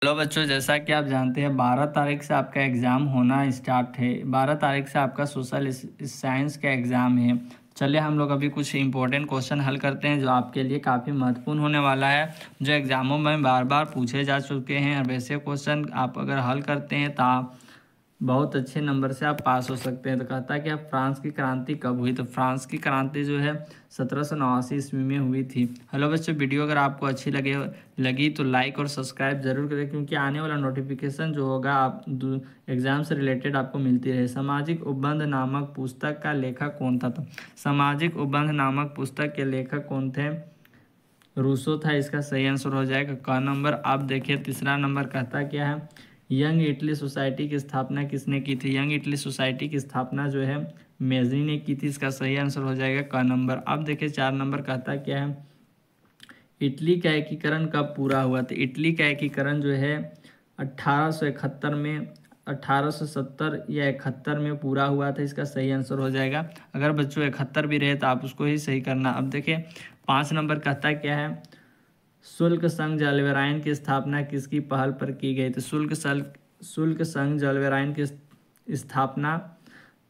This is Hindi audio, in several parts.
हेलो बच्चों, जैसा कि आप जानते हैं 12 तारीख से आपका एग्ज़ाम होना स्टार्ट है। 12 तारीख से आपका सोशल साइंस का एग्ज़ाम है। चलिए हम लोग अभी कुछ इंपॉर्टेंट क्वेश्चन हल करते हैं जो आपके लिए काफ़ी महत्वपूर्ण होने वाला है, जो एग्ज़ामों में बार बार पूछे जा चुके हैं। और वैसे क्वेश्चन आप अगर हल करते हैं तो आप बहुत अच्छे नंबर से आप पास हो सकते हैं। तो कहता है कि आप फ्रांस की क्रांति कब हुई। तो फ्रांस की क्रांति जो है 1789 ईस्वी में हुई थी। हेलो बच्चों, वीडियो अगर आपको अच्छी लगी तो लाइक और सब्सक्राइब जरूर करें, क्योंकि आने वाला नोटिफिकेशन जो होगा आप एग्जाम से रिलेटेड आपको मिलती रहे। सामाजिक उपबंध नामक पुस्तक का लेखक कौन था। तो सामाजिक उपबंध नामक पुस्तक के लेखक कौन थे। रूसो था। इसका सही आंसर हो जाएगा क नंबर। अब देखिए तीसरा नंबर कहता क्या है, यंग इटली सोसाइटी की स्थापना किसने की थी। यंग इटली सोसाइटी की स्थापना जो है मेजरी ने की थी। इसका सही आंसर हो जाएगा क नंबर। अब देखिए 4 नंबर कहता क्या है, इटली का एकीकरण कब पूरा हुआ। तो इटली का एकीकरण जो है 1871 में, 1870 या 71 में पूरा हुआ था। इसका सही आंसर हो जाएगा। अगर बच्चों 71 भी रहे तो आप उसको ही सही करना। अब देखिए 5 नंबर कहता क्या है, शुल्क संघ जलवेरायन की स्थापना किसकी पहल पर की गई। तो शुल्क संघ जलवेरायन की स्थापना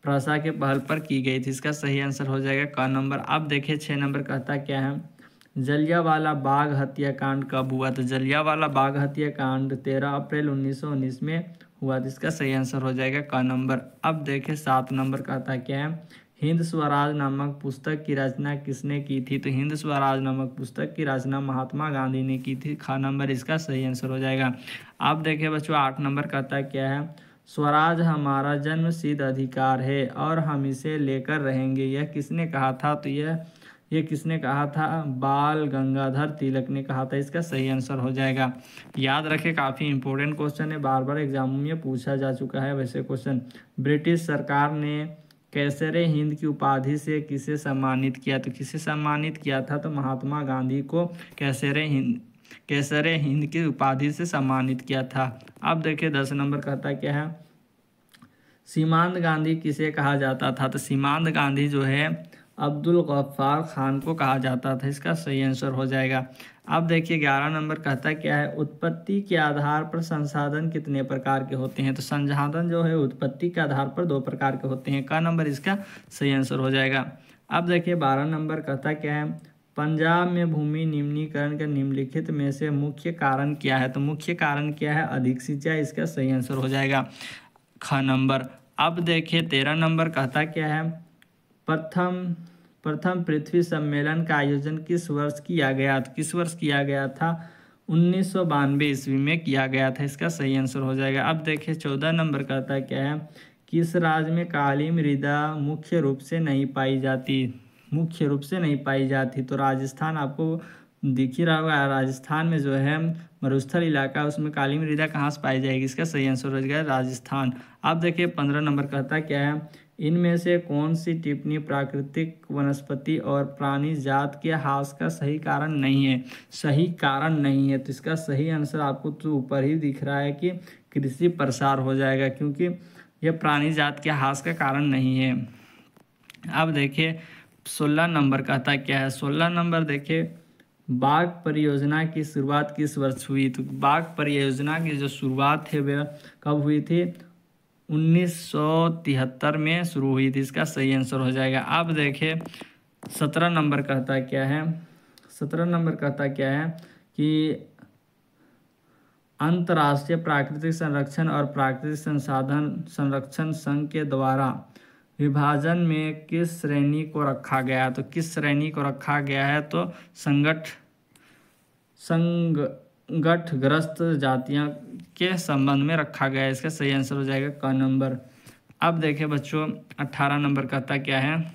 प्रसा के पहल पर की गई थी। इसका सही आंसर हो जाएगा क नंबर। अब देखिए 6 नंबर कहता क्या है, जलियांवाला बाग हत्याकांड कब हुआ। तो जलियांवाला बाग हत्याकांड 13 अप्रैल 1919 में हुआ। तो इसका सही आंसर हो जाएगा क नंबर। अब देखिए 7 नंबर कहता क्या है, हिंद स्वराज नामक पुस्तक की रचना किसने की थी। तो हिंद स्वराज नामक पुस्तक की रचना महात्मा गांधी ने की थी। ख नंबर इसका सही आंसर हो जाएगा। अब देखिए बच्चों 8 नंबर कहता क्या है, स्वराज हमारा जन्म सिद्ध अधिकार है और हम इसे लेकर रहेंगे, यह किसने कहा था। तो यह किसने कहा था, बाल गंगाधर तिलक ने कहा था। इसका सही आंसर हो जाएगा। याद रखें, काफ़ी इंपॉर्टेंट क्वेश्चन है, बार बार एग्जामों में पूछा जा चुका है वैसे क्वेश्चन। ब्रिटिश सरकार ने कैसरे हिंद की उपाधि से किसे सम्मानित किया। तो किसे सम्मानित किया था, तो महात्मा गांधी को कैसरे हिंद की उपाधि से सम्मानित किया था। अब देखिए 10 नंबर कहता क्या है, सीमांत गांधी किसे कहा जाता था। तो सीमांत गांधी जो है अब्दुल गफ्फार खान को कहा जाता था। इसका सही आंसर हो जाएगा। अब देखिए 11 नंबर कहता क्या है, उत्पत्ति के आधार पर संसाधन कितने प्रकार के होते हैं। तो संसाधन जो है उत्पत्ति के आधार पर 2 प्रकार के होते हैं। का नंबर इसका सही आंसर हो जाएगा। अब देखिए 12 नंबर कहता क्या है, पंजाब में भूमि निम्नीकरण के निम्नलिखित में से मुख्य कारण क्या है। तो मुख्य कारण क्या है, अधिक सिंचाई। इसका सही आंसर हो जाएगा ख नंबर। अब देखिए 13 नंबर कहता क्या है, प्रथम प्रथम पृथ्वी सम्मेलन का आयोजन किस वर्ष किया गया। तो किस वर्ष किया गया था, 1992 ईस्वी में किया गया था। इसका सही आंसर हो जाएगा। अब देखिए 14 नंबर कहता क्या है, किस राज्य में काली मृदा मुख्य रूप से नहीं पाई जाती। मुख्य रूप से नहीं पाई जाती, तो राजस्थान आपको दिख ही रहा होगा। राजस्थान में जो है मरुस्थल इलाका, उसमें काली मृदा कहाँ से पाई जाएगी। इसका सही आंसर हो जाएगा राजस्थान। अब देखिए 15 नंबर कहता क्या है, इनमें से कौन सी टिप्पणी प्राकृतिक वनस्पति और प्राणी जात के ह्रास का सही कारण नहीं है। सही कारण नहीं है, तो इसका सही आंसर आपको तो ऊपर ही दिख रहा है कि कृषि प्रसार हो जाएगा, क्योंकि यह प्राणी जात के ह्रास का कारण नहीं है। अब देखिए 16 नंबर कहता क्या है, 16 नंबर देखिए, बाघ परियोजना की शुरुआत किस वर्ष हुई। तो बाघ परियोजना की जो शुरुआत है वह कब हुई थी, 1973 में शुरू हुई थी। इसका सही आंसर हो जाएगा। अब देखिए 17 नंबर कहता क्या है, 17 नंबर कहता क्या है कि अंतर्राष्ट्रीय प्राकृतिक संरक्षण और प्राकृतिक संसाधन संरक्षण संघ के द्वारा विभाजन में किस श्रेणी को रखा गया है। तो किस श्रेणी को रखा गया है, तो संकटग्रस्त जातियों के संबंध में रखा गया है। इसका सही आंसर हो जाएगा क नंबर। अब देखिए बच्चों 18 नंबर कहता क्या है,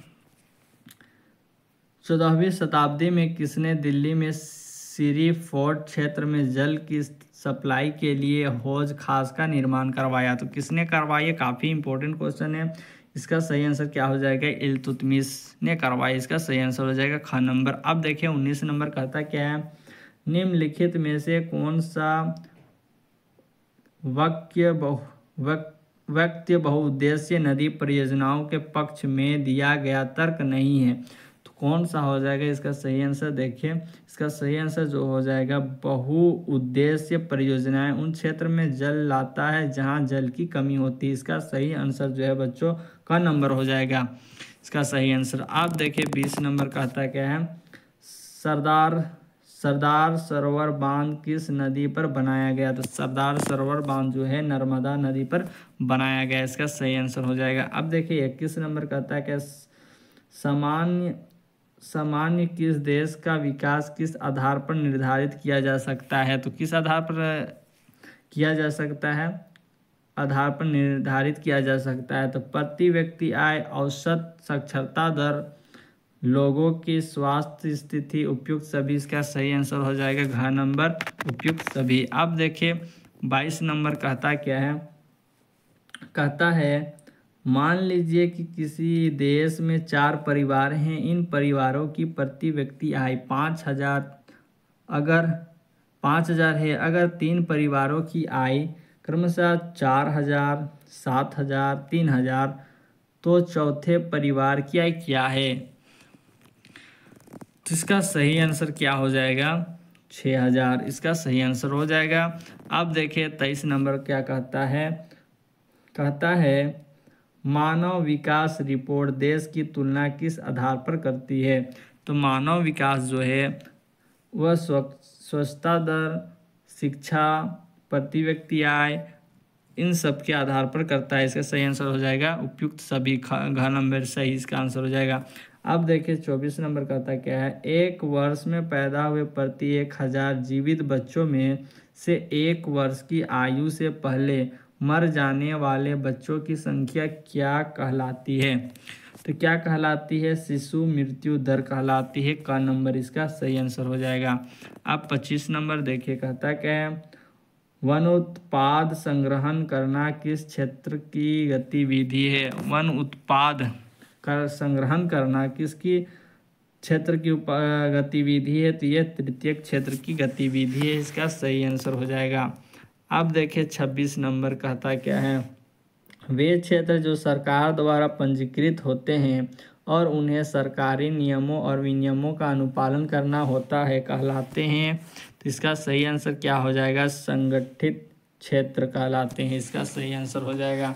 14वीं शताब्दी में किसने दिल्ली में सीरी फोर्ट क्षेत्र में जल की सप्लाई के लिए हौज खास का निर्माण करवाया। तो किसने करवाया, काफ़ी इंपॉर्टेंट क्वेश्चन है। इसका सही आंसर क्या हो जाएगा, इल्तुतमिश ने करवाया। इसका सही आंसर हो जाएगा ख नंबर। अब देखिए 19 नंबर कहता क्या है, निम्नलिखित में से कौन सा वाक्य बहुउद्देशीय नदी परियोजनाओं के पक्ष में दिया गया तर्क नहीं है। तो कौन सा हो जाएगा इसका सही आंसर? देखिए इसका सही आंसर जो हो जाएगा, बहुउद्देश्य परियोजनाएं उन क्षेत्र में जल लाता है जहां जल की कमी होती है। इसका सही आंसर जो है बच्चों का नंबर हो जाएगा इसका सही आंसर। आप देखिए 20 नंबर कहता क्या है, सरदार सरोवर बांध किस नदी पर बनाया गया? तो सरदार सरोवर बांध जो है नर्मदा नदी पर बनाया गया, इसका सही आंसर हो जाएगा। अब देखिए 21 नंबर कहता है क्या, सामान्य किस देश का विकास किस आधार पर निर्धारित किया जा सकता है? तो किस आधार पर किया जा सकता है? आधार पर निर्धारित किया जा सकता है। तो प्रति व्यक्ति आय, औसत साक्षरता दर, लोगों की स्वास्थ्य स्थिति, उपयुक्त सभी, इसका सही आंसर हो जाएगा घ नंबर उपयुक्त सभी। अब देखिए 22 नंबर कहता क्या है, कहता है मान लीजिए कि किसी देश में 4 परिवार हैं, इन परिवारों की प्रति व्यक्ति आय 5,000 है। अगर 3 परिवारों की आय क्रमशः 4,000, 7,000, 3,000, तो चौथे परिवार की आय क्या है? तो इसका सही आंसर क्या हो जाएगा? 6,000, इसका सही आंसर हो जाएगा। अब देखिए 23 नंबर क्या कहता है, कहता है मानव विकास रिपोर्ट देश की तुलना किस आधार पर करती है? तो मानव विकास जो है वह स्वच्छता दर, शिक्षा, प्रति व्यक्ति आय, इन सब के आधार पर करता है। इसका सही आंसर हो जाएगा उपयुक्त सभी, घ नंबर सही इसका आंसर हो जाएगा। अब देखिए 24 नंबर कहता क्या है, एक वर्ष में पैदा हुए प्रति 1,000 जीवित बच्चों में से 1 वर्ष की आयु से पहले मर जाने वाले बच्चों की संख्या क्या कहलाती है? तो क्या कहलाती है? शिशु मृत्यु दर कहलाती है। का नंबर इसका सही आंसर हो जाएगा। अब 25 नंबर देखिए कहता क्या है, वन उत्पाद संग्रहण करना किस क्षेत्र की गतिविधि है? वन उत्पाद का संग्रहण करना किसकी क्षेत्र की गतिविधि है? तो ये तृतीय क्षेत्र की गतिविधि है, इसका सही आंसर हो जाएगा। अब देखिए 26 नंबर कहता क्या है, वे क्षेत्र जो सरकार द्वारा पंजीकृत होते हैं और उन्हें सरकारी नियमों और विनियमों का अनुपालन करना होता है कहलाते हैं। तो इसका सही आंसर क्या हो जाएगा? संगठित क्षेत्र कहलाते हैं, इसका सही आंसर हो जाएगा।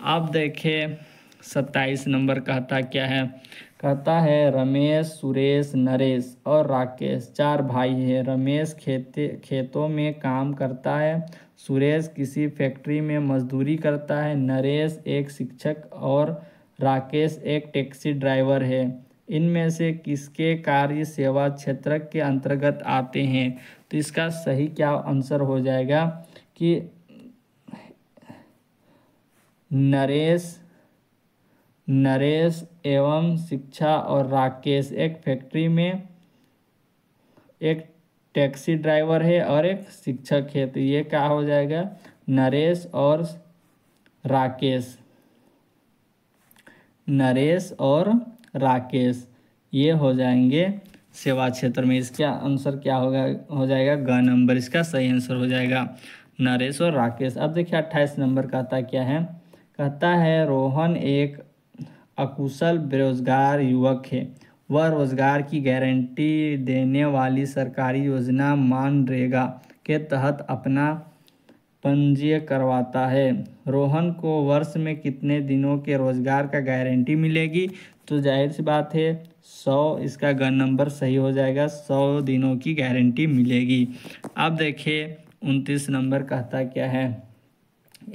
अब देखिए 27 नंबर कहता क्या है, कहता है रमेश, सुरेश, नरेश और राकेश 4 भाई हैं। रमेश खेतों में काम करता है, सुरेश किसी फैक्ट्री में मजदूरी करता है, नरेश एक शिक्षक और राकेश एक टैक्सी ड्राइवर है। इनमें से किसके कार्य सेवा क्षेत्र के अंतर्गत आते हैं? तो इसका सही क्या आंसर हो जाएगा कि नरेश एवं शिक्षा और राकेश एक फैक्ट्री में एक टैक्सी ड्राइवर है और एक शिक्षक है। तो ये क्या हो जाएगा? नरेश और राकेश ये हो जाएंगे सेवा क्षेत्र में। इसका आंसर क्या होगा? हो जाएगा ग नंबर, इसका सही आंसर हो जाएगा नरेश और राकेश। अब देखिए 28 नंबर कहता क्या है, कहता है रोहन एक अकुशल बेरोजगार युवक है, वह रोजगार की गारंटी देने वाली सरकारी योजना मनरेगा के तहत अपना पंजीयन करवाता है। रोहन को वर्ष में कितने दिनों के रोजगार का गारंटी मिलेगी? तो जाहिर सी बात है 100, इसका ग नंबर सही हो जाएगा, 100 दिनों की गारंटी मिलेगी। अब देखिए 29 नंबर कहता क्या है,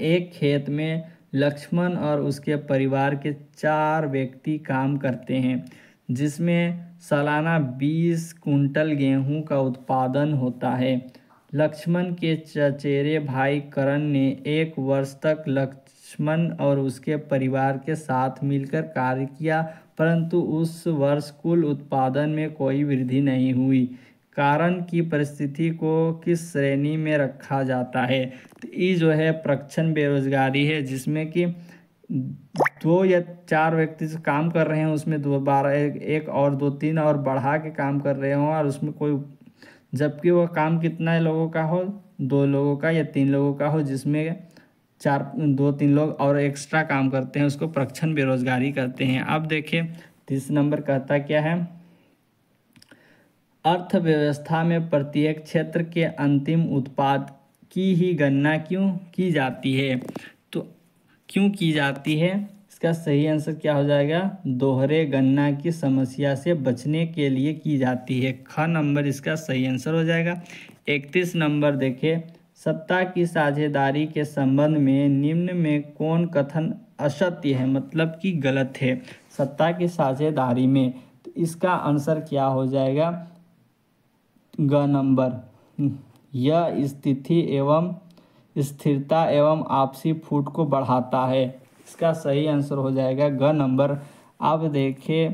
एक खेत में लक्ष्मण और उसके परिवार के 4 व्यक्ति काम करते हैं, जिसमें सालाना 20 कुंटल गेहूं का उत्पादन होता है। लक्ष्मण के चचेरे भाई करण ने 1 वर्ष तक लक्ष्मण और उसके परिवार के साथ मिलकर कार्य किया, परंतु उस वर्ष कुल उत्पादन में कोई वृद्धि नहीं हुई। कारण की परिस्थिति को किस श्रेणी में रखा जाता है? तो ये जो है प्रच्छन्न बेरोजगारी है, जिसमें कि 2 या 4 व्यक्ति जो काम कर रहे हैं उसमें 1 और 2 3 और बढ़ा के काम कर रहे हों और उसमें कोई, जबकि वह काम कितना लोगों का हो, 2 लोगों का या 3 लोगों का हो, जिसमें 2-3 लोग और एक्स्ट्रा काम करते हैं, उसको प्रच्छन्न बेरोजगारी करते हैं। अब देखिए 30 नंबर कहता क्या है, अर्थव्यवस्था में प्रत्येक क्षेत्र के अंतिम उत्पाद की ही गणना क्यों की जाती है? तो क्यों की जाती है, इसका सही आंसर क्या हो जाएगा, दोहरे गणना की समस्या से बचने के लिए की जाती है। ख नंबर इसका सही आंसर हो जाएगा। 31 नंबर देखिए, सत्ता की साझेदारी के संबंध में निम्न में कौन कथन असत्य है, मतलब कि गलत है सत्ता की साझेदारी में? तो इसका आंसर क्या हो जाएगा, ग नंबर, यह स्थिति एवं स्थिरता एवं आपसी फूट को बढ़ाता है। इसका सही आंसर हो जाएगा ग नंबर। अब देखिए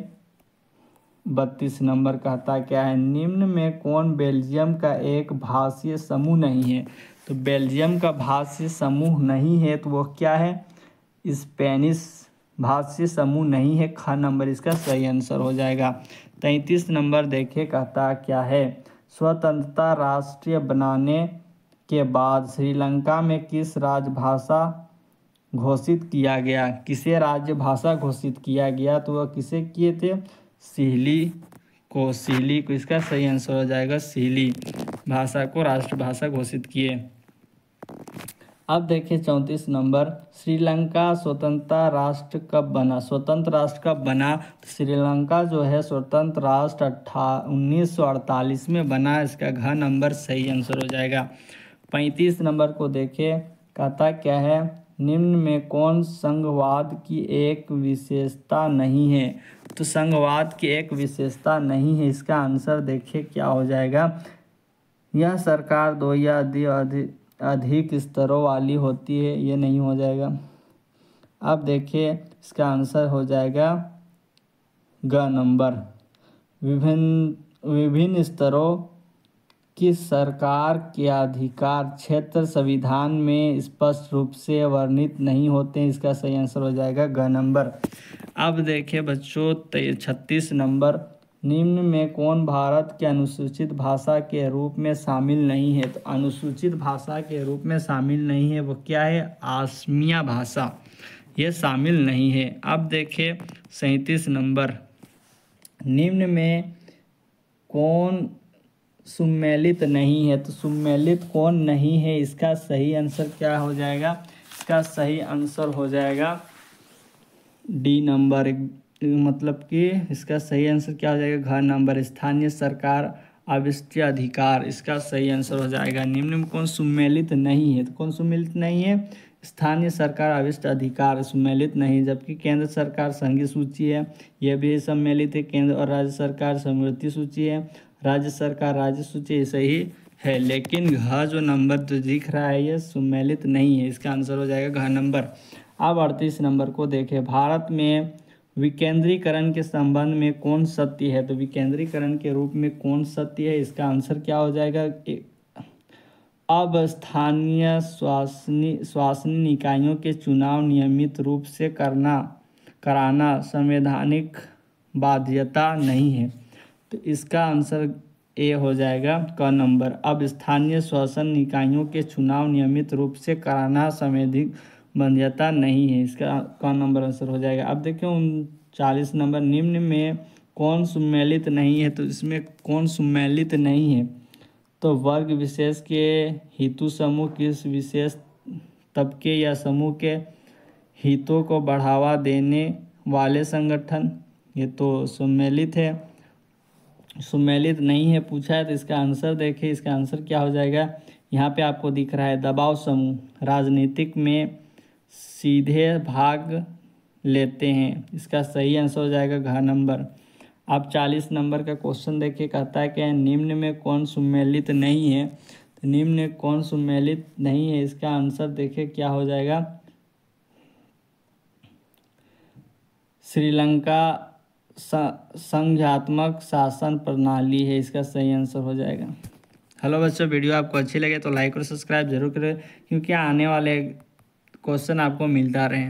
32 नंबर कहता क्या है, निम्न में कौन बेल्जियम का एक भाषीय समूह नहीं है? तो बेल्जियम का भाषीय समूह नहीं है तो वो क्या है, स्पेनिश भाषीय समूह नहीं है। ख नंबर इसका सही आंसर हो जाएगा। 33 नंबर देखिए कहता क्या है, स्वतंत्रता राष्ट्रीय बनाने के बाद श्रीलंका में किस राजभाषा घोषित किया गया? किसे राजभाषा घोषित किया गया? तो वह किसे किए थे, सिहली को। इसका सही आंसर हो जाएगा, सिहली भाषा को राष्ट्रभाषा घोषित किए। अब देखिए 34 नंबर, श्रीलंका स्वतंत्र राष्ट्र कब बना? स्वतंत्र राष्ट्र कब बना? तो श्रीलंका जो है स्वतंत्र राष्ट्र 1948 में बना। इसका घ नंबर सही आंसर हो जाएगा। 35 नंबर को देखिए, कहता क्या है, निम्न में कौन संघवाद की एक विशेषता नहीं है? तो संघवाद की एक विशेषता नहीं है, इसका आंसर देखिए क्या हो जाएगा, यह सरकार दो या अधिक स्तरों वाली होती है, ये नहीं हो जाएगा। अब देखिए इसका आंसर हो जाएगा ग नंबर, विभिन्न स्तरों की सरकार के अधिकार क्षेत्र संविधान में स्पष्ट रूप से वर्णित नहीं होते हैं। इसका सही आंसर हो जाएगा ग नंबर। अब देखिए बच्चों 36 नंबर, निम्न में कौन भारत के अनुसूचित भाषा के रूप में शामिल नहीं है? तो अनुसूचित भाषा के रूप में शामिल नहीं है वो क्या है, असमिया भाषा, ये शामिल नहीं है। अब देखिए 37 नंबर, निम्न में कौन सम्मिलित नहीं है? तो सम्मिलित कौन नहीं है, इसका सही आंसर क्या हो जाएगा, इसका सही आंसर हो जाएगा डी नंबर, मतलब कि इसका सही आंसर क्या हो जाएगा, घ नंबर, स्थानीय सरकार आविष्ट अधिकार। इसका सही आंसर हो जाएगा। निम्न में कौन सम्मिलित नहीं है? तो कौन सम्मिलित नहीं है, स्थानीय सरकार आविष्ट अधिकार सम्मिलित नहीं, जबकि केंद्र सरकार संघीय सूची है, यह भी सम्मिलित है। केंद्र और राज्य सरकार समवर्ती सूची है, राज्य सरकार राज्य सूची सही है, लेकिन घ जो नंबर जो दिख रहा है ये सम्मिलित नहीं है। इसका आंसर हो जाएगा घ नंबर। अब 38 नंबर को देखें, भारत में विकेंद्रीकरण के संबंध में कौन सत्य है? तो विकेंद्रीकरण के रूप में कौन सत्य है, इसका आंसर क्या हो जाएगा, अब स्थानीय शासनीय निकायों के चुनाव नियमित रूप से कराना संवैधानिक बाध्यता नहीं है। तो इसका आंसर ए हो जाएगा क नंबर, अब स्थानीय शासन निकायों के चुनाव नियमित रूप से कराना संवैधानिक बाध्यता नहीं है। इसका क नंबर आंसर हो जाएगा। अब देखिए 39 नंबर, निम्न में कौन सम्मिलित नहीं है? तो इसमें कौन सम्मिलित नहीं है, तो वर्ग विशेष के हितु समूह किस विशेष तबके या समूह के हितों को बढ़ावा देने वाले संगठन, ये तो सम्मिलित है, सम्मिलित नहीं है पूछा है। तो इसका आंसर देखिए, इसका आंसर क्या हो जाएगा, यहाँ पे आपको दिख रहा है दबाव समूह, राजनीतिक में सीधे भाग लेते हैं। इसका सही आंसर हो जाएगा घ नंबर। अब 40 नंबर का क्वेश्चन देखिए, कहता है कि निम्न में कौन सम्मिलित नहीं है? तो निम्न में कौन सम्मिलित नहीं है, इसका आंसर देखिए क्या हो जाएगा, श्रीलंका संघात्मक शासन प्रणाली है। इसका सही आंसर हो जाएगा। हेलो बच्चों, वीडियो आपको अच्छी लगे तो लाइक और सब्सक्राइब जरूर करें, क्योंकि आने वाले क्वेश्चन आपको मिलता रहे।